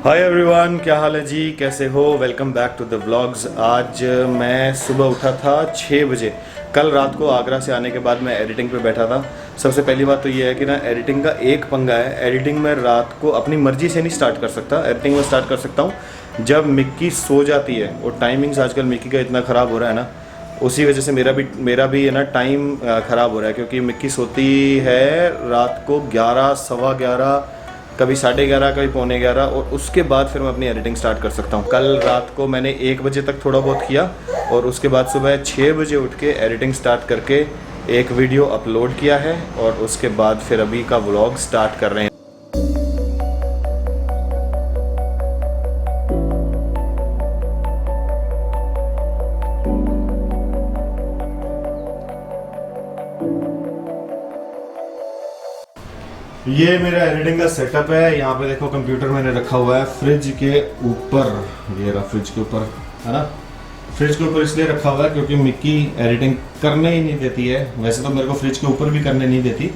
Hi everyone, क्या हाल है जी, कैसे हो। Welcome back to the vlogs. आज मैं सुबह उठा था 6 बजे। कल रात को आगरा से आने के बाद मैं एडिटिंग पे बैठा था। सबसे पहली बात तो ये है कि ना, एडिटिंग का एक पंगा है। एडिटिंग में रात को अपनी मर्जी से नहीं स्टार्ट कर सकता। एडिटिंग में स्टार्ट कर सकता हूँ जब मिक्की सो जाती है। और टाइमिंग्स आजकल मिक्की का इतना ख़राब हो रहा है ना, उसी वजह से मेरा भी है ना टाइम ख़राब हो रहा है। क्योंकि मिक्की सोती है रात को 11, सवा 11, कभी 11:30, कभी 11:45, और उसके बाद फिर मैं अपनी एडिटिंग स्टार्ट कर सकता हूँ। कल रात को मैंने 1 बजे तक थोड़ा बहुत किया और उसके बाद सुबह 6 बजे उठ के एडिटिंग स्टार्ट करके एक वीडियो अपलोड किया है। और उसके बाद फिर अभी का व्लॉग स्टार्ट कर रहे हैं। ये मेरा एडिटिंग का सेटअप है। यहाँ पे देखो, कंप्यूटर मैंने रखा हुआ है फ्रिज के ऊपर। ये रहा फ्रिज के ऊपर, है ना। फ्रिज के ऊपर इसलिए रखा हुआ है क्योंकि मिक्की एडिटिंग करने ही नहीं देती है। वैसे तो मेरे को फ्रिज के ऊपर भी करने नहीं देती,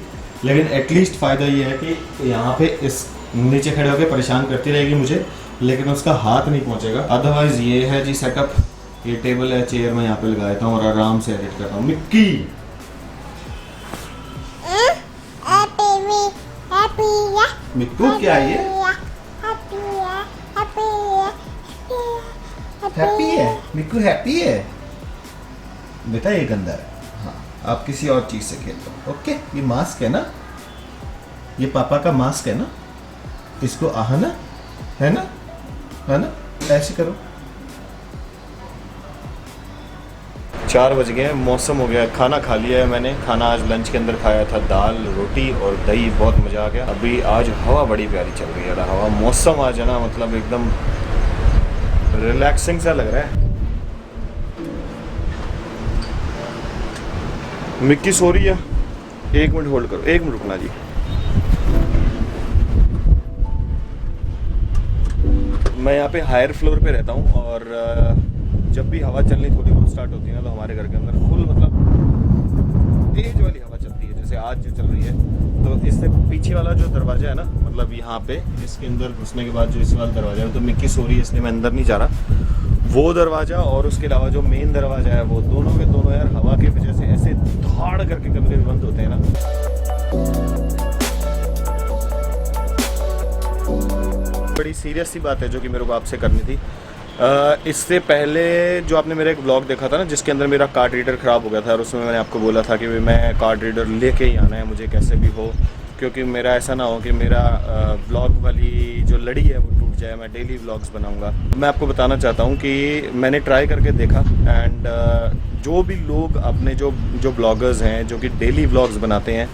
लेकिन एटलीस्ट फ़ायदा ये है कि यहाँ पे इस नीचे खड़े होकर परेशान करती रहेगी मुझे, लेकिन उसका हाथ नहीं पहुँचेगा। अदरवाइज़ ये है जी सेटअप। ये टेबल है, चेयर मैं यहाँ पे लगा देता हूँ और आराम से एडिट करता हूँ। मिक्की मिक्कू, क्या ये हैप्पी है? मिक्कू हैप्पी है बेटा। ये गंदा है। हाँ, आप किसी और चीज से खेल लो। ओके, ये मास्क है ना, ये पापा का मास्क है ना, इसको आहना है ना, है ना। ऐसे करो। 4 बज गए, मौसम हो गया, खाना खा लिया है मैंने। खाना आज लंच के अंदर खाया था दाल, रोटी और दही। बहुत मज़ा आ गया। अभी आज हवा बड़ी प्यारी चल रही है। हवा, मौसम आज है ना, मतलब एकदम रिलैक्सिंग सा लग रहा है। मिक्की सो रही है। 1 मिनट होल्ड करो, 1 मिनट रुकना जी। मैं यहाँ पे हायर फ्लोर पे रहता हूँ और जब भी हवा चलनी थोड़ी बहुत स्टार्ट होती है ना, तो हमारे घर के अंदर फुल मतलब तेज वाली हवा चलती है। जैसे आज जो चल रही है, तो इससे पीछे वाला जो दरवाजा है ना, मतलब यहाँ पे इसके अंदर घुसने के बाद जो इस वाला दरवाजा है, तो मिक्की सो रही है इसलिए मैं अंदर नहीं जा रहा। वो दरवाजा और उसके अलावा जो मेन दरवाजा है, वो दोनों के दोनों यार हवा की वजह से ऐसे धाड़ करके कभी कभी बंद होते हैं ना। बड़ी सीरियस सी बात है जो कि मेरे को आपसे करनी थी। इससे पहले जो आपने मेरा एक व्लॉग देखा था ना, जिसके अंदर मेरा कार्ड रीडर ख़राब हो गया था, और उसमें मैंने आपको बोला था कि मैं कार्ड रीडर लेके ही आना है मुझे कैसे भी हो, क्योंकि मेरा ऐसा ना हो कि मेरा व्लॉग वाली जो लड़ी है वो टूट जाए। मैं डेली व्लॉग्स बनाऊंगा। मैं आपको बताना चाहता हूँ कि मैंने ट्राई करके देखा, एंड जो भी लोग अपने जो ब्लॉगर्स हैं जो कि डेली व्लॉग्स बनाते हैं,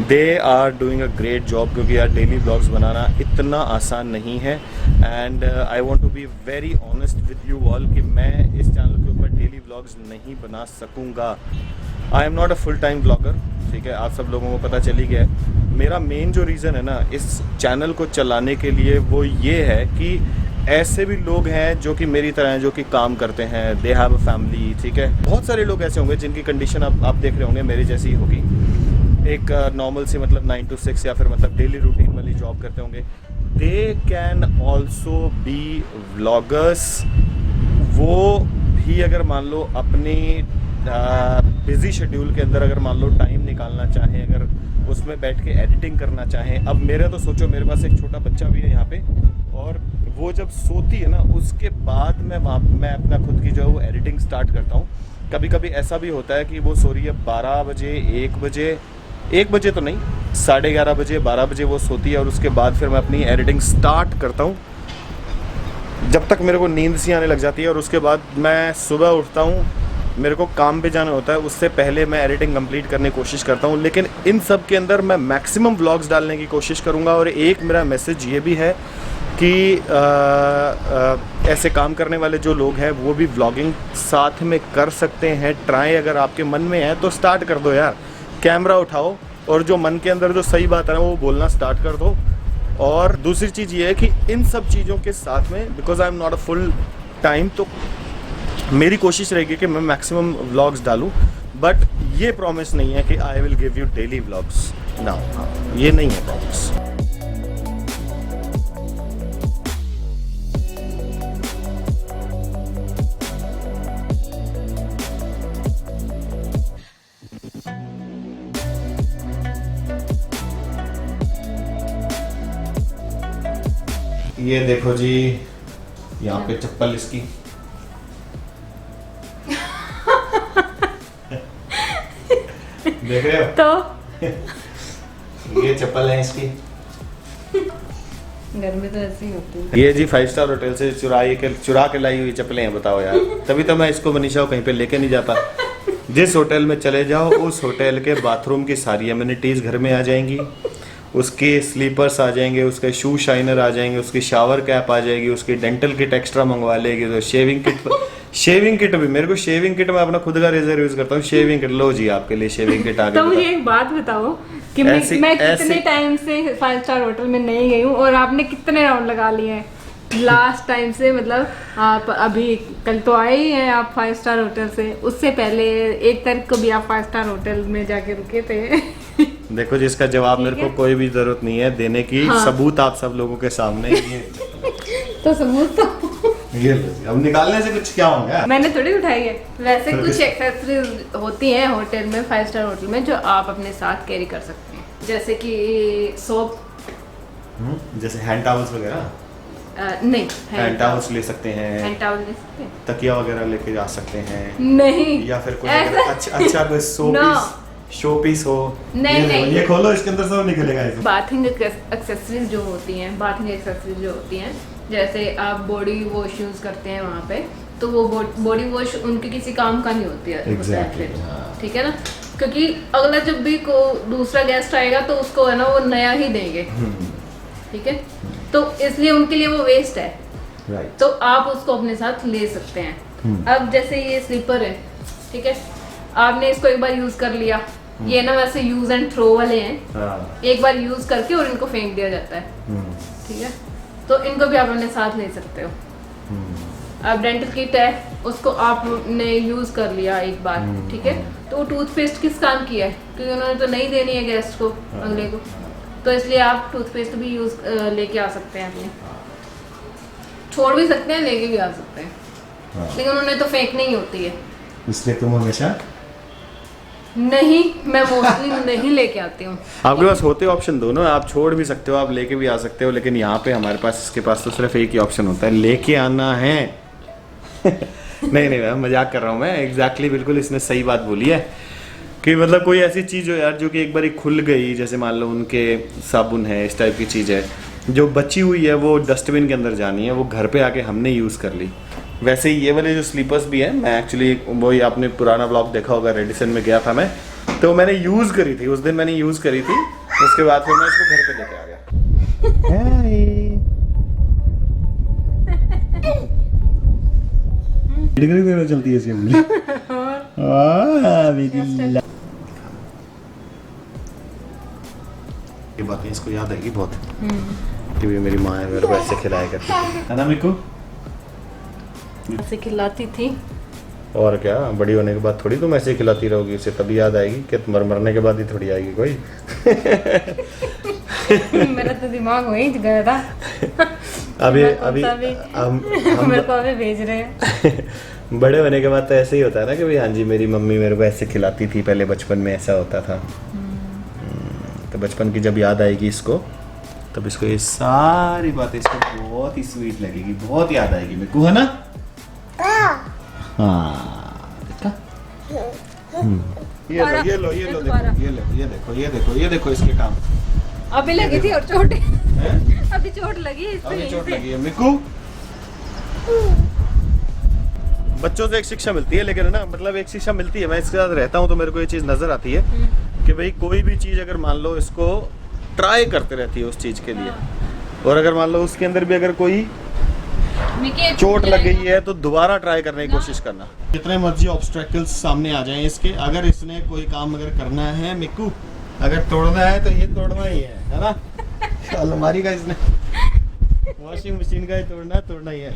they are doing a great job. क्योंकि यार डेली व्लॉग्स बनाना इतना आसान नहीं है। And I want to be very honest with you all कि मैं इस चैनल के ऊपर डेली व्लॉग्स नहीं बना सकूँगा। I am not a full time vlogger, ठीक है, आप सब लोगों को पता चल ही गया है। मेरा मेन जो रीज़न है ना इस चैनल को चलाने के लिए, वो ये है कि ऐसे भी लोग हैं जो कि मेरी तरह हैं, जो कि काम करते हैं, दे हैव अ फैमिली, ठीक है। बहुत सारे लोग ऐसे होंगे जिनकी कंडीशन आप देख रहे होंगे मेरी जैसी ही होगी। एक नॉर्मल सी मतलब 9 to 6 या फिर मतलब डेली रूटीन वाली जॉब करते होंगे। They can also be vloggers. वो भी अगर मान लो अपनी बिजी शेड्यूल के अंदर अगर मान लो टाइम निकालना चाहें, अगर उसमें बैठ के एडिटिंग करना चाहें। अब मेरा तो सोचो, मेरे पास एक छोटा बच्चा भी है यहाँ पे, और वो जब सोती है ना, उसके बाद मैं अपना खुद की जो है वो एडिटिंग स्टार्ट करता हूँ। कभी कभी ऐसा भी होता है कि वो सो रही है 12 बजे, 1 बजे तो नहीं, 11:30 बजे, 12 बजे वो सोती है, और उसके बाद फिर मैं अपनी एडिटिंग स्टार्ट करता हूँ जब तक मेरे को नींद सी आने लग जाती है। और उसके बाद मैं सुबह उठता हूँ, मेरे को काम पे जाना होता है, उससे पहले मैं एडिटिंग कंप्लीट करने की कोशिश करता हूँ। लेकिन इन सब के अंदर मैं मैक्सिमम व्लॉग्स डालने की कोशिश करूँगा। और एक मेरा मैसेज ये भी है कि ऐसे काम करने वाले जो लोग हैं वो भी व्लॉगिंग साथ में कर सकते हैं। ट्राई अगर आपके मन में है तो स्टार्ट कर दो यार, कैमरा उठाओ और जो मन के अंदर जो सही बात है ना वो बोलना स्टार्ट कर दो। और दूसरी चीज़ ये है कि इन सब चीज़ों के साथ में, because I am not a full time, तो मेरी कोशिश रहेगी कि मैं मैक्सिमम व्लॉग्स डालूं। बट ये प्रॉमिस नहीं है कि I will give you daily vlogs ना, ये नहीं है प्रॉमिस। ये देखो जी, यहाँ पे चप्पल इसकी। देख रहे हो? तो ये चप्पल है इसकी। घर में तो ऐसे ही होती है। ये जी 5 स्टार होटल से चुरा के लाई हुई चप्पलें हैं, बताओ यार। तभी तो मैं इसको मनीषा को कहीं पे लेके नहीं जाता। जिस होटल में चले जाओ उस होटल के बाथरूम की सारी एमिनिटीज घर में आ जाएंगी, उसके स्लीपर्स आ जाएंगे, उसके शू शाइनर आ जाएंगे, उसकी शावर कैप आ जाएगी, उसकी डेंटल किट एक्स्ट्रा मंगवा लेगी, तो शेविंग किट भी, मेरे को शेविंग किट, मैं अपना खुद का रेजर यूज करता हूँ, शेविंग किट लो जी आपके लिए शेविंग किट आ गई। तो मुझे एक बात बताओ कि मैं कितने टाइम से 5 स्टार होटल में नहीं गई हूँ और आपने कितने राउंड लगा लिए हैं लास्ट टाइम से? मतलब आप अभी कल तो आए ही हैं आप 5 स्टार होटल से, उससे पहले 1 तारीख को भी आप 5 स्टार होटल में जाके रुके थे। देखो जी, इसका जवाब मेरे को कोई भी जरूरत नहीं है देने की। हाँ। सबूत आप सब लोगों के सामने ये तो सबूत तो ये अब निकालने से कुछ क्या होगा? मैंने थोड़ी उठाई है। वैसे कुछ एक्सेसरीज होती हैं होटल में, 5 स्टार होटल में, जो आप अपने साथ कैरी कर सकते हैं, जैसे कि सोप, जैसे हैंड टॉवल्स वगैरह। नहीं, हैंड टॉवल्स ले सकते हैं, हैंड टॉवल ले सकते हैं, तकिया वगैरह लेके जा सकते हैं। नहीं, या फिर कोई अच्छा कोई शो पीस हो। नहीं, ये खोलो, इसके अंदर सब निकलेगा। बाथिंग एक्सेसरीज जो होती हैं, जैसे आप बॉडी वॉश यूज करते हैं वहाँ पे, तो वो बॉडी वॉश उनके किसी काम का नहीं होती है। Exactly, ठीक है ना, क्योंकि अगला जब भी दूसरा गेस्ट आएगा तो उसको है ना वो नया ही देंगे। ठीक है, तो इसलिए उनके लिए वो वेस्ट है। Right. तो आप उसको अपने साथ ले सकते हैं। अब जैसे ये स्लीपर है, ठीक है, आपने इसको एक बार यूज कर लिया, ये ना वैसे यूज एंड थ्रो वाले हैं, एक बार यूज करके और इनको फेंक दिया जाता है। ठीक है, तो इनको भी आप अपने साथ ले सकते हो। अब डेंटल किट है, उसको आपने यूज कर लिया एक बार, ठीक है, तो वो टूथपेस्ट किस काम की है, क्योंकि उन्होंने तो नहीं देनी है गेस्ट को अगले को, तो इसलिए आप टूथपेस्ट भी यूज लेके आ सकते हैं अपने, छोड़ भी सकते हैं, लेके भी आ सकते हैं, लेकिन उन्होंने तो फेंकनी ही होती है। इसलिए तुम हमेशा नहीं, मैं मोस्टली नहीं लेके आती हूँ। आपके पास होते ऑप्शन दोनों, आप छोड़ भी सकते हो, आप लेके भी आ सकते हो, लेकिन यहाँ पे हमारे पास, इसके पास तो सिर्फ एक ही ऑप्शन होता है, लेके आना है। नहीं मैं मजाक कर रहा हूँ मैं। एग्जैक्टली बिल्कुल इसने सही बात बोली है कि मतलब कोई ऐसी चीज़ हो यार जो कि एक बार खुल गई, जैसे मान लो उनके साबुन है, इस टाइप की चीज़ है जो बची हुई है, वो डस्टबिन के अंदर जानी है, वो घर पे आके हमने यूज़ कर ली। वैसे ही ये वाले जो स्लीपर्स भी हैं, मैं एक्चुअली वही आपने पुराना ब्लॉग देखा होगा, रेडिसन में गया था मैं, तो मैंने यूज़ करी थी उस दिन, मैंने यूज़ करी थी, उसके बाद फिर मैं इसको घर पे लेके आ गया। चलती है ये बातें इसको याद आएगी बहुत कि भी मेरी माँ है मेरे को ऐसे खिलाया करती थी, है ना मिक्कू? ऐसे खिलाती थी। और क्या, बड़ी होने के बाद थोड़ी तुम ऐसे खिलाती रहोगी उसे, तभी याद आएगी कि मरने के बाद ही थोड़ी आएगी कोई। मेरा तो दिमाग वहीं गया था। अभी मेरे को अभी भेज रहे हैं। बड़े होने के बाद तो ऐसे ही होता है ना कि भाई हाँ जी मेरी मम्मी मेरे को ऐसे खिलाती थी, पहले बचपन में ऐसा होता था। तो बचपन की जब याद आएगी इसको, तब इसको ये सारी बातें इसको बहुत ही स्वीट लगेगी, बहुत याद आएगी मेरे को, है ना? हाँ देखा? ये देखो इसके काम। अभी लगी थी और चोट, अभी चोट लगी है मिक्कू। बच्चों से एक शिक्षा मिलती है, लेकिन है ना, मतलब एक शिक्षा मिलती है, मैं इसके साथ रहता हूँ तो मेरे को ये चीज़ नज़र आती है कि भाई कोई भी चीज़ अगर मान लो इसको ट्राई करते रहती है उस चीज़ के लिए, और अगर मान लो उसके अंदर भी अगर कोई चोट लग गई है तो दोबारा ट्राई करने की कोशिश करना। जितने मर्जी ऑब्स्ट्रैकल्स सामने आ जाएं इसके, अगर इसने कोई काम अगर करना है मिक्कू, अगर तोड़ना है तो ये तोड़ना ही है ना? अलमारी का इसने, वॉशिंग मशीन का ही तोड़ना ही है।